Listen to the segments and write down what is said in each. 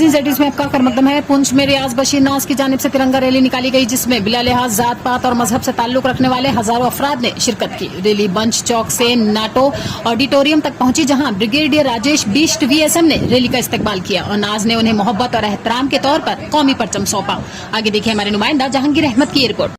नाज़रीन ZDS में आपका खैरमकदम है। पुंछ में रियाज बशीर नाज की जानिब से तिरंगा रैली निकाली गई, जिसमें बिला लिहाज जात पात और मजहब से ताल्लुक रखने वाले हजारों अफराद ने शिरकत की। रैली बंच चौक से नाटो ऑडिटोरियम तक पहुंची, जहां ब्रिगेडियर राजेश बिष्ट VSM ने रैली का इस्तकबाल किया और नाज ने उन्हें मोहब्बत और एहतराम के तौर पर कौमी परचम सौंपा। आगे देखिए हमारे नुमाइंदा जहांगीर अहमद की रिपोर्ट।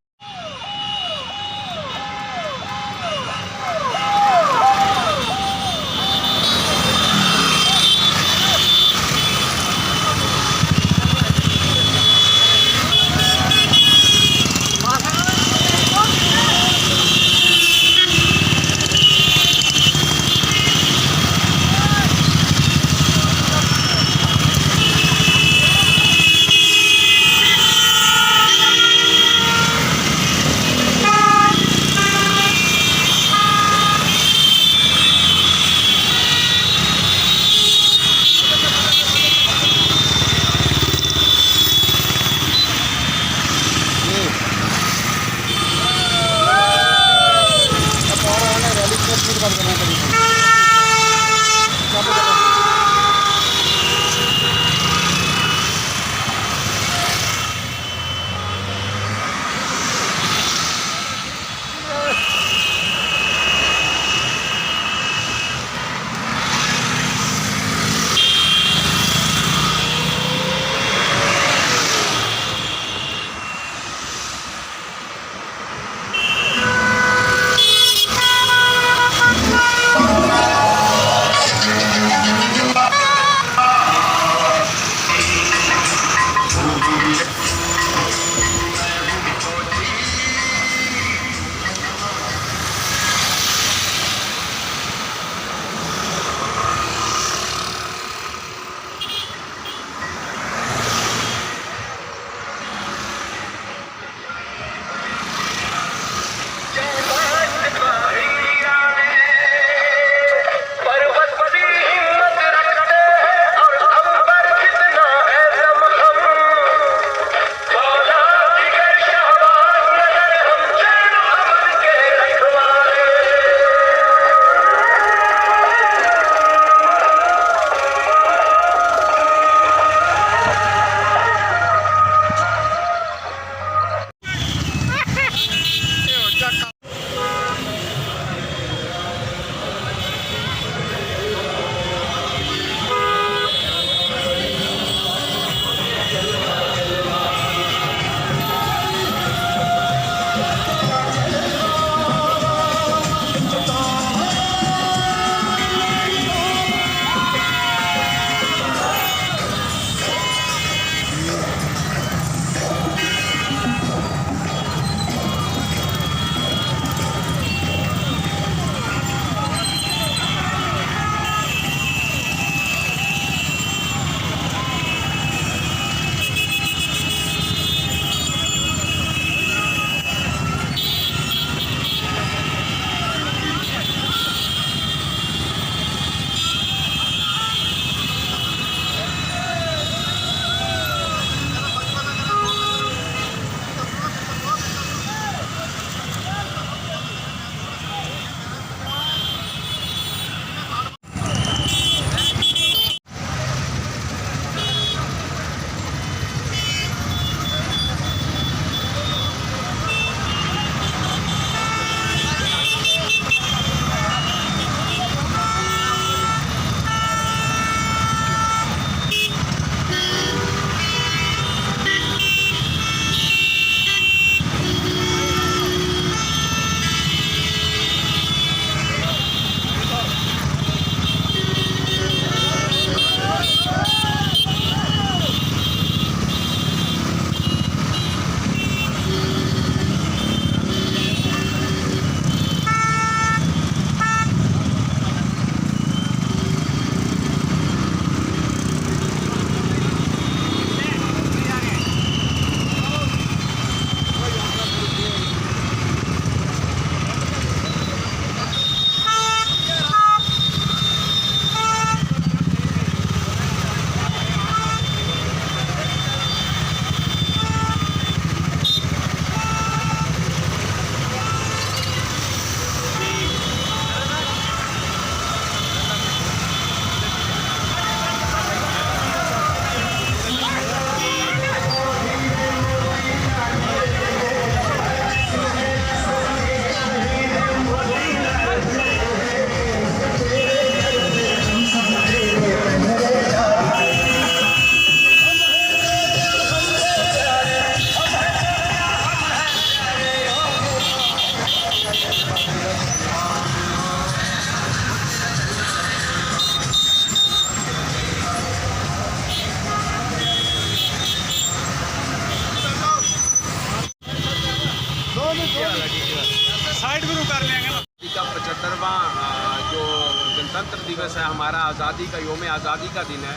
गणतंत्र दिवस है हमारा, आज़ादी का योम आज़ादी का दिन है,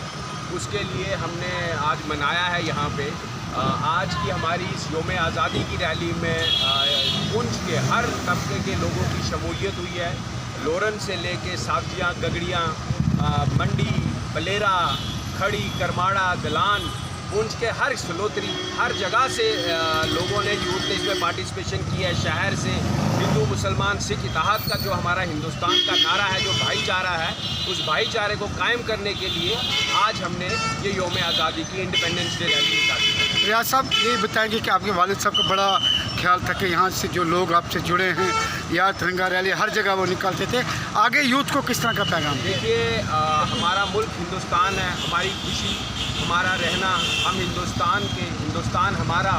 उसके लिए हमने आज मनाया है यहाँ पे। आज की हमारी इस योम आज़ादी की रैली में पुंछ के हर तबके के लोगों की शमूलियत हुई है। लोरन से लेके सावजियाँ, गगड़ियाँ, मंडी, बलेरा, खड़ी, करमाड़ा, गलान, पुंछ के हर सलोतरी, हर जगह से लोगों ने, यूथ ने इसमें पार्टिसिपेशन किया है। शहर से हिंदू मुसलमान सिख इत्तेहाद का जो हमारा हिंदुस्तान का नारा है, जो भाईचारा है, उस भाईचारे को कायम करने के लिए आज हमने ये योम आज़ादी की इंडिपेंडेंस डे रैली निकाली है। रियाज साहब, ये बताएंगे कि आपके वालिद साहब का बड़ा ख्याल था कि यहाँ से जो लोग आपसे जुड़े हैं या तिरंगा रैली हर जगह वो निकालते थे, आगे यूथ को किस तरह का पैगाम? देखिए, हमारा मुल्क हिंदुस्तान है, हमारी खुशी, हमारा रहना, हम हिंदुस्तान के, हिंदुस्तान हमारा,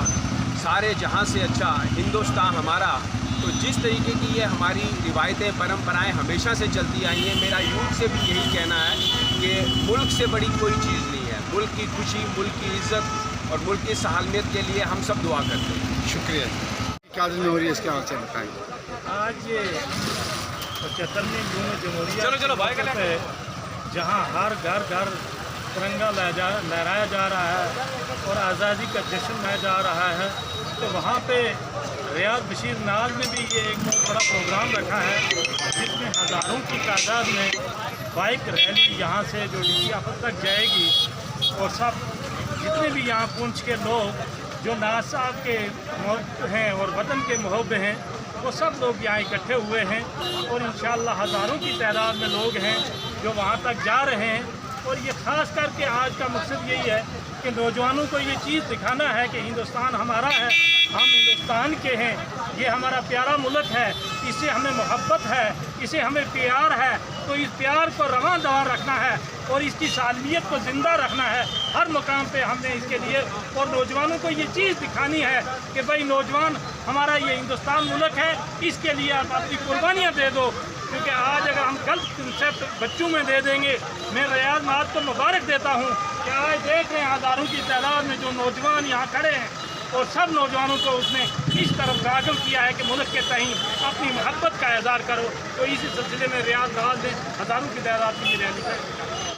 सारे जहां से अच्छा हिंदुस्तान हमारा। तो जिस तरीके की ये हमारी रिवायतें, परंपराएं हमेशा से चलती आई हैं, मेरा यूथ से भी यही कहना है कि मुल्क से बड़ी कोई चीज़ नहीं है। मुल्क की खुशी, मुल्क की इज़्ज़त और मुल्क की सहालमियत के लिए हम सब दुआ करते हैं। शुक्रिया। क्या दिन हो रही है, इसके हाल से बताएंगे। आज 75वीं जमहूरियत चलो भाई है, जहाँ हर घर घर तिरंगा लहराया जा रहा है और आज़ादी का जश्न मनाया जा रहा है। तो वहाँ पे रियाज बशीर नाज ने भी ये एक बहुत बड़ा प्रोग्राम रखा है, जिसमें हज़ारों की तादाद में बाइक रैली यहाँ से जो डीसी ऑफिस तक जाएगी, और सब जितने भी यहाँ पुंछ के लोग जो नाज साहब के मोहब्ब हैं और वतन के मोहब्ब हैं, वो सब लोग यहाँ इकट्ठे हुए हैं। और इंशाअल्लाह हज़ारों की तादाद में लोग हैं जो वहाँ तक जा रहे हैं। और ये ख़ास करके आज का मकसद यही है कि नौजवानों को ये चीज़ दिखाना है कि हिंदुस्तान हमारा है, हम हिंदुस्तान के हैं, ये हमारा प्यारा मुल्क है, इससे हमें मोहब्बत है, इसे हमें प्यार है। तो इस प्यार को रवां दवा रखना है और इसकी सालमियत को ज़िंदा रखना है हर मुकाम पे हमने इसके लिए। और नौजवानों को ये चीज़ दिखानी है कि भाई नौजवान, हमारा ये हिंदुस्तान मुल्क है, इसके लिए आप अपनी कुर्बानियाँ दे दो। क्योंकि आज अगर हम गलत कंसेप्ट बच्चों में दे देंगे, मैं रियाज नाज को मुबारक देता हूँ कि आज देख रहे हैं हज़ारों की तादाद में जो नौजवान यहाँ खड़े हैं, और सब नौजवानों को उसने इस तरफ राग़िब किया है कि मुल्क के तहीं अपनी मोहब्बत का इज़हार करो। तो इसी सिलसिले में रियाज नाज ने हज़ारों की तादाद की रैली